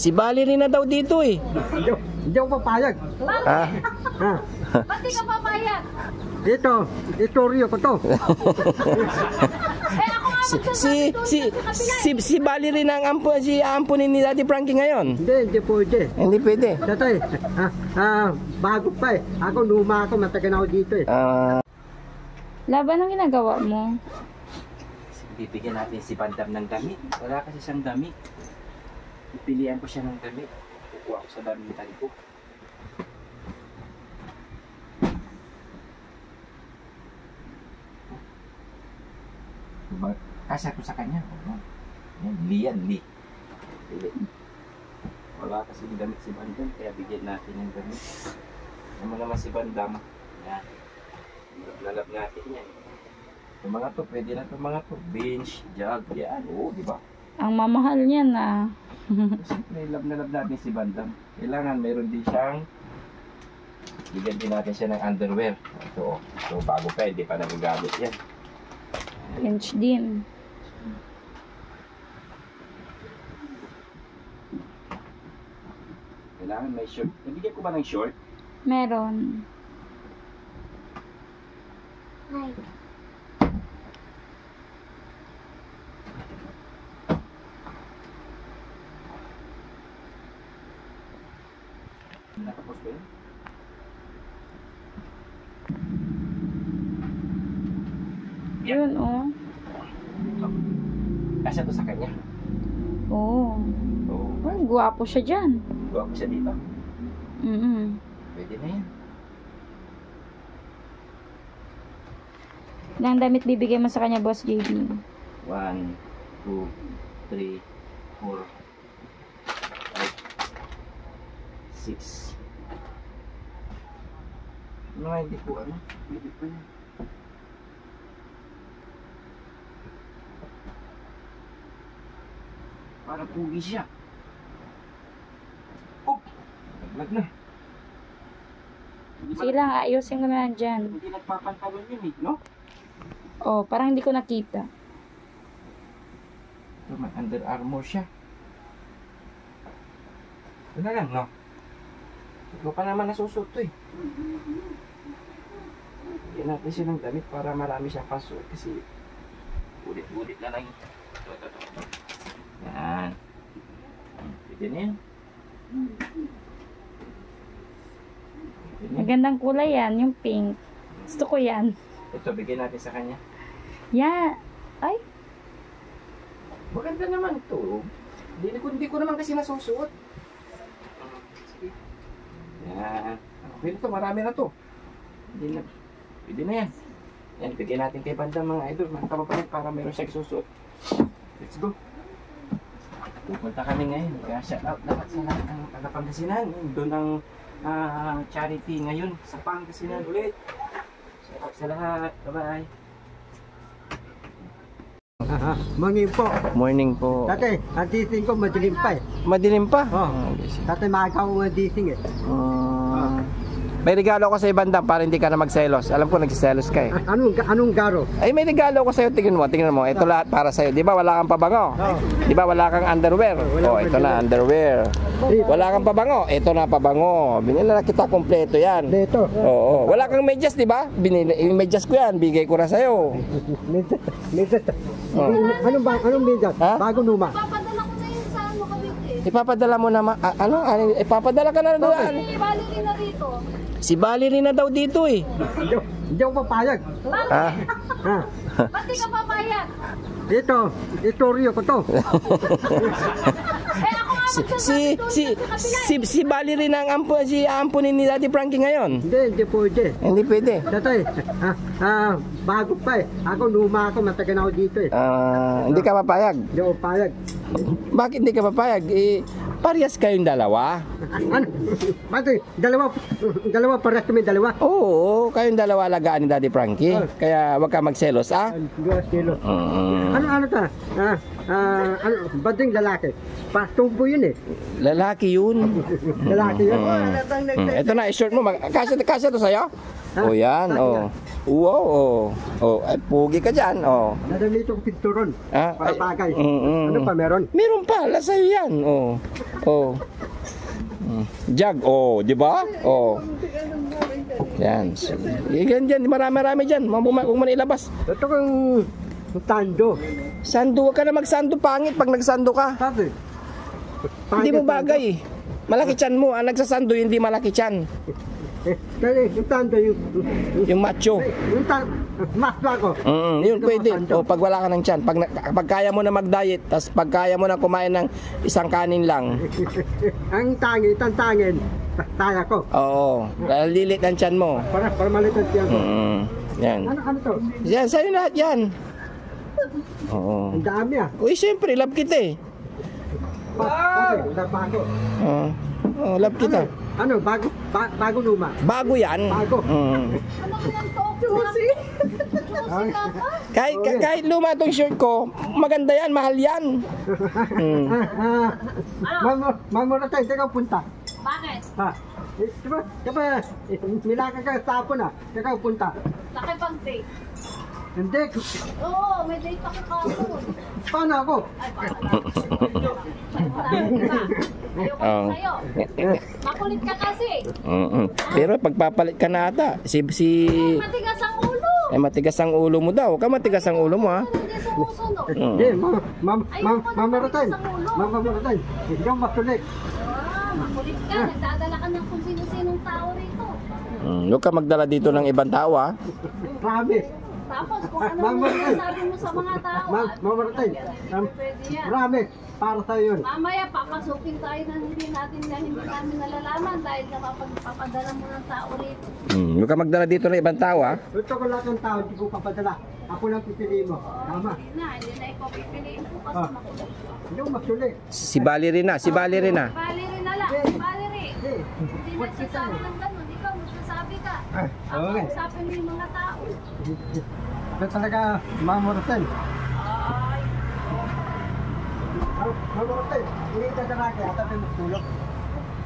Si Valerie na daw dito eh. Hindi ako papayag. Ha? Ba't di ka papayag? Dito, istoryo ko to. Eh ako nga Si Valerie na ang ampunin ni Daddy Frankie ngayon. Hindi pwede. Hindi pwede. Tatay, bago pa eh. Ako luma ako, matagal na ako dito eh. Laban ang ginagawa mo? Bibigyan natin si Bandam ng damit. Wala kasi siyang damit. Pipilian ko siya ng damit. Kukuha ko sa damitan ko. Kasya ko sa kanya. Yan, Li. Wala kasi damit si Bandam, kaya bigyan natin ng damit. Naman naman si Bandam. Yan. Lalab natin yan. Yung mga to, pwede na itong mga to. Bench, jug, yan. Oo, di ba? Ang mamahal niya na. Siyempre, love na love natin si Bandam. Kailangan mayroon din siyang bigyan din natin siya ng underwear. Ito, so bago pa, hindi pa nagagamit yan. Bench din. Kailangan may short. Nabigyan ko ba ng short? Meron. Hi. Nakapos ba yun? Yun, oh. Kasya to sa kanya. Oo. Oo. Oh, guwapo siya dyan. Gawa ko siya dito. Pwede na yan. Ilang damit bibigay mo sa kanya, Boss JB? 1, 2, 3, 4, 5, 6. Mga hindi po ano. Pwede po yan. Para pugi siya. Oh! Naglag na. Sige lang, ayusin ko na lang dyan. Hindi nagpapantalon yun eh, no? Oh, parang hindi ko nakita. Ito, may Under Armour siya. Ito na lang, no? Ito pa naman nasusuot to eh. Bigyan natin siya ng damit para marami siyang pasuot kasi ulit-ulit na lang. Ito. Yan. Pwede na yan. Magandang kulay yan, yung pink. Gusto ko yan. Ito, bigyan natin sa kanya. Yeah. Ay, Maganda naman ito. Hindi ko naman kasi nasusuot. Yan. Pwede to, marami na to. Pwede na yan. Yan, bigyan natin kay Bandam mga idol, mga kababayan, para meron siya susuot. Let's go. Pupunta kami ngayon. Kaya shout out dapat sa lahat ng taga-Pangasinan. Doon ang charity ngayon sa Pangasinan ulit. Shout out sa lahat. Bye-bye. Mangin po. Morning po. Tatay, ang dising ko madilim pa eh. Madilim pa? Tatay, maaga ko ang dising eh. May regalo ko sa Bandam para hindi ka na magselos. Alam ko nagsiselos ka eh. Anong garo? Ay, may regalo ko sa iyo. Tingnan mo. Ito lahat para sa iyo. Di ba wala kang pabango? Di ba wala kang underwear? Oh, ito na underwear. Wala kang pabango? Ito na pabango. Binili na kita kompleto yan. Dito. Oo. Wala kang medyas, di ba? Yung medyas ko yan. Bigay ko na sa iyo. Medyas. Anong medyas? Ha? Bago luma. Papadala ko na yun sa ano Cavite. Ipapadala mo naman. Ipapadala ka na doon. Si Valerie na rito. Si Valerie na daw dito eh. Hindi ako papayag. Ha? Ba't di ka papayag? Dito, istoryo ko to. Eh ako nga Si Valerie na ang ampunin ni Daddy Frankie ngayon. Hindi pwede. Hindi pwede. Tatay, bago pa eh. Ako luma ako, matagal na ako dito eh. Hindi ka papayag. Hindi ako papayag. Bakit hindi ka papayag? Parehas kayong dalawa. Ano? Bakit? Dalawa parehas kami dalawa. Oo, kayong dalawa alagaan ni Daddy Frankie. Kaya wag ka magselos, ah? 2 kilo. Ano ta? Bading lalaki. Pastumpo yun eh. Lalaki yun. Lalaki yun. Ito na, i-short mo. Kasya to sa'yo? O yan, o. Wow, o. O, ay, pugi ka dyan, o. Nadalito ko pinturon. Ah, Para bagay. mm. Ano pa meron? Meron pa, sa'yo yan, o. O. Jug, o, di ba? O. Yan. Yan dyan, marami-rami dyan. Kung man ilabas. Ito kong tando. Sando, huwag ka na magsando, pangit pag nagsando ka. Sabi. Hindi mo bagay. Malaki tiyan mo, ang nagsasando hindi malaki tiyan. Kaya yung tando yung... Yung macho. Yung tando, mas ako. Yun pwede. O pag wala ka ng tiyan, pag kaya mo na mag-diet, tas pag kaya mo na kumain ng isang kanin lang. Ang tangin, taya ko. Oo. Lilit ng tiyan mo. Para malitan siya ko. Yan. Ano to? Yan, sa'yo lahat yan. Oo. Ang dami ah. Uy, siyempre, love kita eh. Okay, bago. Oh, love kita. Ano, bago luma. Bago yan. Bago. Ano ko yung Tokyo? Juicy? Juicy ka pa? Kahit luma tong shirt ko, maganda yan, mahal yan. Mamura tayo, teka punta. Bakit? Ha? Diba, milaka ka sa hapon ah. Teka punta. Nakipag-date. Hindi, Oo, may date ako kahapon. paano ako? Ay, paano na? Ayoko sa'yo. Makulit ka kasi. Pero pagpapalit ka na ata, Matigas ang ulo. matigas ang ulo mo daw. Huwag ka matigas ang ulo mo ha. Hindi sumusunod. Hindi, mamura tayo. Mamura tayo. Hindi ako masulit. Makulit ka. Nagdadala ka ng kung sino-sinong tao rito. Huwag ka magdala dito ng ibang tao ha. Promise. Tapos kung ano sabi mo sa mga tao. Mamura tayo. Pwede yan. Promise. Para sa'yo yun. Mamaya, papasukin tayo na hindi namin nalalaman dahil papadala mo ng tao rito. Huwag ka magdala dito ng ibang tao ha. Gusto ko lahat ng tao, hindi ko papadala. Ako lang pipili mo. Tama. Hindi na ikaw pipiliin ko kasi makulit. Hindi ko masulit. Si Valerie na. Valerie na lang. Valerie. Hindi nagsasabi ng ganun. Ikaw, magsasabi ka. Ako, Okay. usapin mo yung mga tao. Ito talaga mamura tayo. Ay, Mamura tayo. Hindi ka daraki. At tayo magtulog.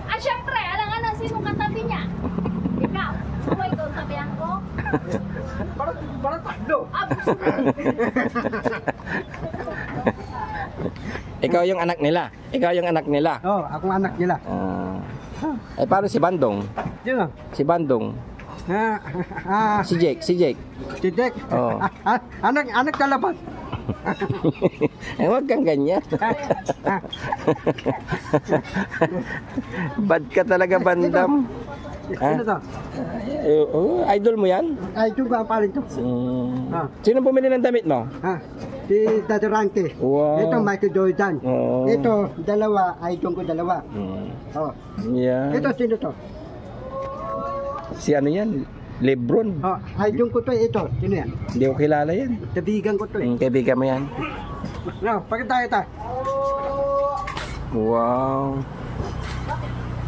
ah, syempre, alang-alang sino katabi niya? Ikaw. Ako, ikaw tabihan ko. Para tatlo. Ah, gusto mo. Ikaw yung anak nila. Ikaw yung anak nila. Oo, akong anak nila. Ay, paano si Bandong? Yun o. Si Bandong. Si Jake. Si Jack. Oo. Anak talabat. Eh, huwag kang ganyan. Bad ka talaga, Bandam. Ano to? Idol mo yan? Ay, ito ba paling to? Sino bumili ng damit mo? Si Daddy Ranky. Wow. Ito Michael Jordan. Oo. Ito, dalawa. Idol ko dalawa. Oh. Yeah. Ito, sino to? Si ano yan? Lebron. Oh, idol ko to. Ito, sino yan? Hindi ko kilala yan. Tabigan ko to eh. Kaibigan mo yan. No, pakita kita. Wow.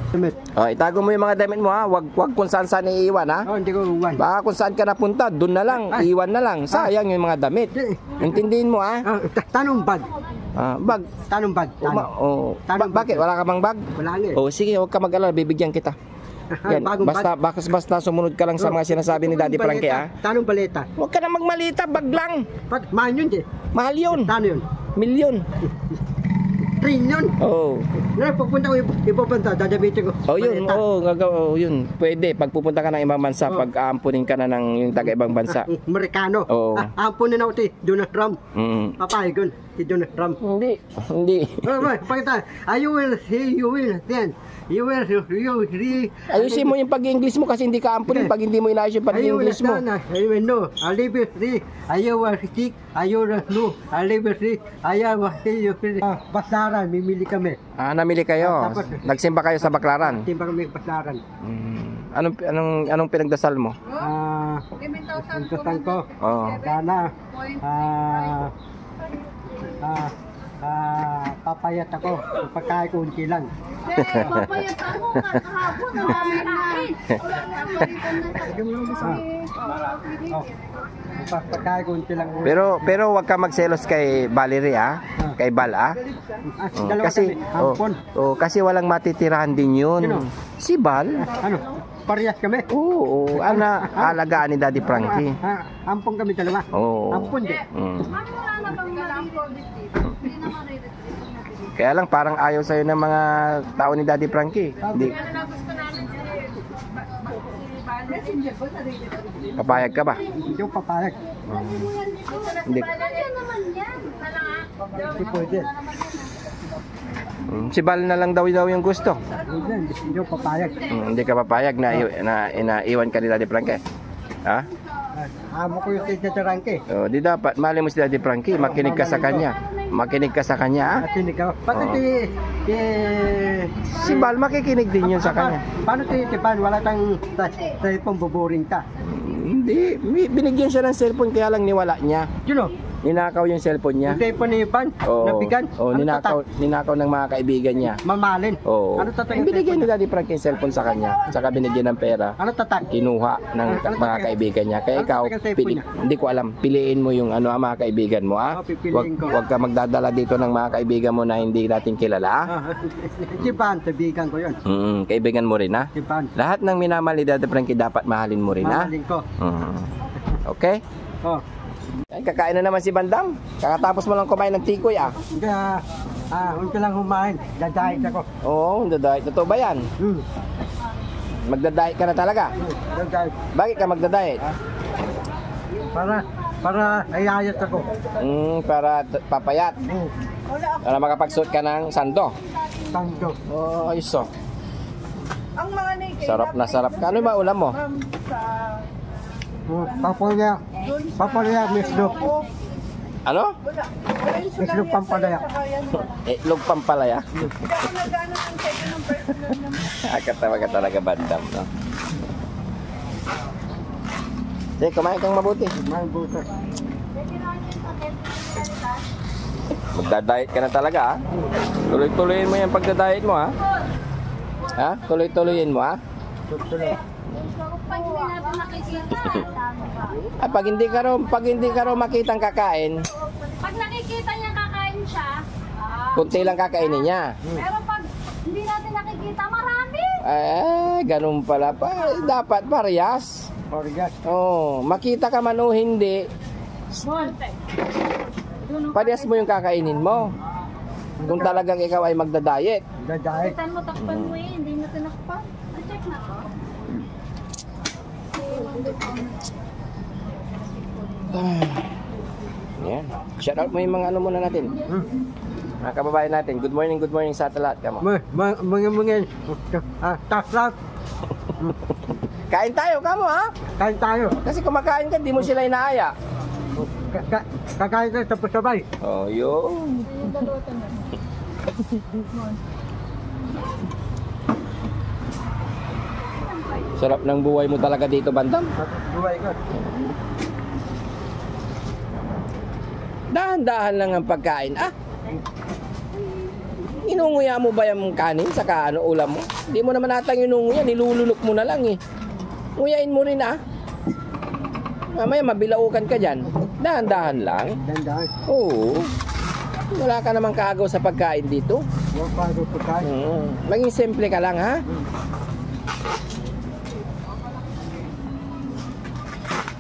Sumit. Itago mo yung mga damit mo ha. Wag kung saan saan iiwan ha. Oh, hindi ko uwan. Baka kung saan ka napunta, doon na lang, iwan na lang. Sayang yung mga damit. Intindihin mo ha. Tanong bag. Bag. Tanong bag. Tanong bag. Bakit? Wala ka bang bag? Wala nga eh. Sige, huwag ka mag-alala, bibigyan kita. Yan, Bagong bag. basta sumunod ka lang sa mga sinasabi ni Daddy Frankie ha. Tanong baleta. Huwag ka na magmalita, bag lang. Mahal yun eh. Mahal yun. Tano yun? Milyon. Trillion. Oo. Ngayon, pagpunta ko ibang bansa, dadabitin ko. Yun. Pwede. Pag pupunta ka ng ibang bansa, pag aampunin ka na ng yung taga-ibang bansa. Amerikano. Oo. Ampunin ako si Donald Trump. Papayagon si Donald Trump. Hindi. Pakita. You will then. You will Ayusin mo yung pag-English mo kasi hindi ka ampunin pag hindi mo inayos yung pag-English mo. I will know. I live free. I will sick. I will know. I live free. I will see you free. Basaran, mimili kami. Namili kayo. Nagsimba kayo sa Baklaran. Timba kami basaran. Anong pinagdasal mo? Ang ko. Sana. Papayat ako. Pagkain ko unti lang. Papayat ako nga kahapon. Marami kain. Pagkain ko unti lang. Pero wag ka magselos kay Valerie ha. Kay Val ha. Kasi kasi walang matitirahan din yun. Sino? Si Val. Ano? parehas kami. Oo, alagaan ni Daddy Frankie. Ampong kami dalawa. Oo. Ampon din. Mm. Ma'am, wala na bang mariretreat? Hindi na mariretreat. Kaya lang parang ayaw sa'yo ng mga tao ni Daddy Frankie. Hindi. Papayag ka ba? Hindi ko papayag. Hindi. Nandiyan naman yan. Hindi pwede. Si Bal na lang daw yung gusto. Hindi ko papayag. Hindi ka papayag na iwan ka ni Daddy Frankie. Ha? Amo ko yung titatarangke. Oh, di dapat mali mo si Daddy Frankie, makinig ka sa kanya. Makinig ka sa kanya, ha? At hindi ka. Pati Si Bal makikinig din yun sa kanya. Paano titipan? Wala tang cellphone buburing ka. Hindi, binigyan siya ng cellphone kaya lang niwala niya. Yun o. Ninakaw yung cellphone niya. Yung cellphone ni Ipan. Nabigan. Oo, ninakaw ng mga kaibigan niya. Mamalin. Oo. Ano tatak? Binigyan ni Daddy Frankie yung cellphone sa kanya. Saka binigyan ng pera. Ano tatak? Kinuha ng mga kaibigan niya. Kaya ikaw, Ano tatak ang cellphone niya? hindi ko alam. Piliin mo yung mga kaibigan mo, ha? Pipiliin ko. Huwag ka magdadala dito ng mga kaibigan mo na hindi natin kilala, ha? Ipan, tabigan ko yun. Kaibigan mo rin, ha? Ipan. Lahat ng minamahal ni Daddy Frankie dapat mahalin mo rin, ha? Mahalin ko. Okay? Oh. Ay, kakain na naman si Bandam. Kakatapos mo lang kumain ng tikoy, ah. Kaya, unti lang humain. Dadahit ako. Oo, dadahit. Totoo ba yan? Magdadahit ka na talaga? Dadahit. Bakit ka magdadahit? Para ayayat ako. Para papayat. Para makapagsuot ka ng sando. Tanto. Oh, ayos, oh. Ang mga naked. Sarap na sarap ka. Ano ba ulam mo? Papalaya, mislog. Ano? Mislog pampalaya. Itlog pampalaya. Hindi ako nag-ano ng sa'yo ng personal naman. Katawa ka talaga, Bandam, no? Sige, kumain kang mabuti. May butas. Magdadayet ka na talaga, ha? Tuloy-tuloyin mo yung pagdadayet mo, ha? Ha? Tuloy-tuloyin mo, ha? Pag hindi natin nakikita, Pag hindi ka raw makitang kakain, pag nakikita niya kakain siya, kunti lang kakainin niya. pero pag hindi natin nakikita, marami. Ganun pala. Dapat parehas. Orgas. Oh, makita ka man o hindi, parehas mo yung kakainin mo. Kung talagang ikaw ay magdadayet. Dadahit. Kitan mo, takpan mo eh, hindi na tinakpan. Check na to. Yan. Shout out mo yung mga ano muna natin. Mga kababayan natin. Good morning sa lahat. Kamo. Mga taslat. Kain tayo, kamo, ha? Kain tayo. Kasi kumakain ka, di mo sila inaaya. Kakain tayo tapos sabay. Oh, yun. Sarap ng buhay mo talaga dito, Bandam. Buhay ko. Dahan-dahan lang ang pagkain. Inunguya mo ba yung kanin sa ulam mo? Hindi mo naman natang inunguya, nilululok mo na lang eh. Nguyain mo rin, Mamaya mabilaukan ka dyan. Dahan-dahan lang. Dandahan. Oo. Wala ka namang kaagaw sa pagkain dito. Huwag pa ako pagkain. Maging simple ka lang, ha?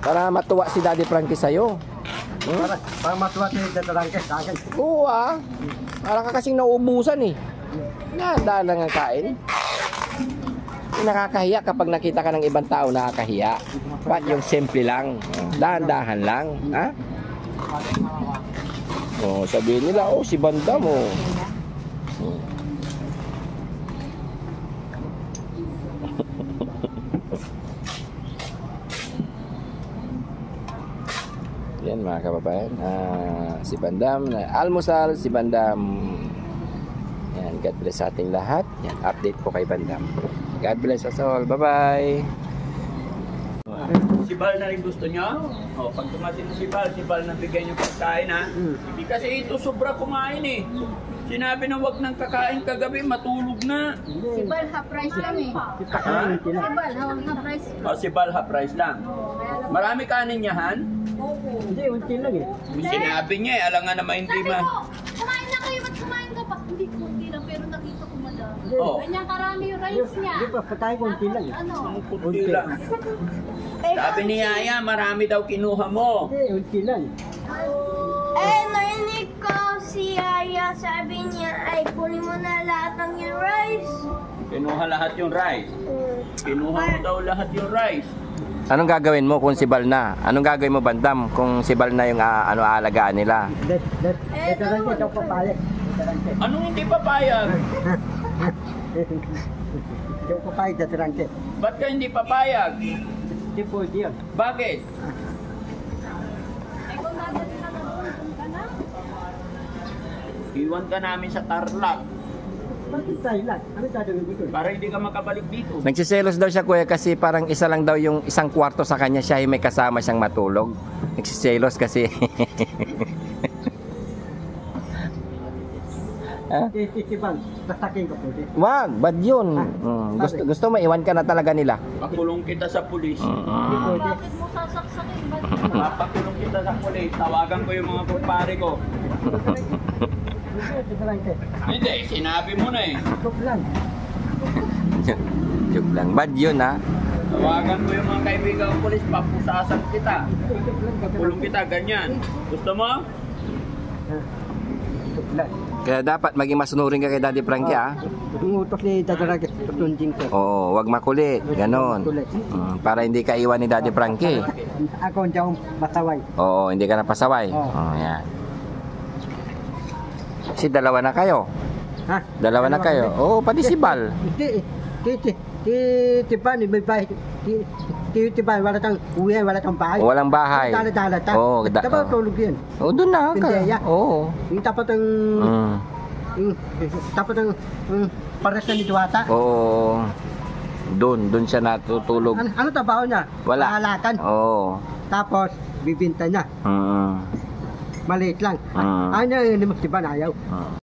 Para matuwa si Daddy Frankie sa'yo. Para matuwa tayo tatarangke sa akin. Oo, para ka kasing nauubusan eh. Dahan-dahan lang ang kain. Nakakahiya kapag nakita ka ng ibang tao, nakakahiya. But yung simple lang, dahan-dahan lang, ha? Oh, sabihin nila, si Bandam, Yan mga kababayan, si Bandam, almusal si Bandam. Yan, God bless sa ating lahat. Yan, update ko kay Bandam. God bless us all. Bye-bye. Si Bal na rin gusto niya. Pag tumating si Bal na bigyan yung pagkain, ha? Hindi kasi ito sobra kumain eh. Sinabi na wag nang kakain kagabi, matulog na. Si Bal, half price lang eh. Ha? Si Bal, half price. Si Bal half price lang. Marami kanin niya, Han? Hindi, unti lang eh. Yung sinabi niya alangan naman hindi Sabi ma... ko, kumain na kayo, ba't kumain ka pa? Hindi lang, pero nakita ko madami. Oh, Ganyan karami yung rice niya. Hindi pa, patay konti lang. Ano? ang kunti lang. Sabi ni Yaya, marami daw kinuha mo. Hindi, konti lang. Narinig ko si Yaya, sabi niya, ay kunin mo na lahat ng yung rice. Kinuha lahat yung rice. Kinuha mo daw lahat yung rice. Anong gagawin mo kung si Bal na? Anong gagawin mo, Bandam, kung si Bal na yung aalagaan nila? Ito lang ito papayag. Anong hindi papayag? Yung papayag na tarangke. Ba't ka hindi papayag? Hindi po diyan. Bakit? Ay, kung dadalhin ka na doon, doon ka na. Iwan ka namin sa Tarlac Bakit tayo lang? Ano gagawin ko doon? para hindi ka makabalik dito. Nagsiselos daw siya, kuya, kasi parang isa lang daw yung isang kwarto sa kanya, siya ay may kasama siyang matulog. Nagsiselos kasi. Titibang, tasakin ko po. Wag, bad yun. Gusto mo, iwan ka na talaga nila. Pakulong kita sa pulis. Bakit mo sasaksakin? Ba't Papakulong kita sa pulis. Tawagan ko yung mga kumpare ko. Ito tarangke. Hindi, sinabi mo na eh. Ito lang. Joke lang. Bad yun, ha? Tawagan ko yung mga kaibigan ng pulis, papusasan kita. Pakulong kita, ganyan. Gusto mo? Ito lang. Kaya dapat maging masunurin ka kay Daddy Frankie, ha? Yung utos ni tatarangke, tutundin ko. Oo, wag makulit. Ganon. Para hindi ka iwan ni Daddy Frankie. Ako hindi akong masaway. Oo, hindi ka napasaway. Oo. Oo, yan. Si dalawa na kayo. Ha? Dalawa na kayo. Oo, pati si Bal. Tiban, may bahay. Tiban, wala kang uwi, wala kang bahay. Walang bahay. Dala-dala ta. Oo, Tapos tulog yan. Oo, doon na ka. Pindeya. Oo. Yung tapat ang... Tapat ang... Pares na ni Duwata. Oo. Doon siya natutulog. Ano trabaho niya? Wala. Mahalakan. Oo. Tapos, bibinta niya. Mm. Maliit lang. Mm. Ayaw niya, hindi mo Tiban, ayaw.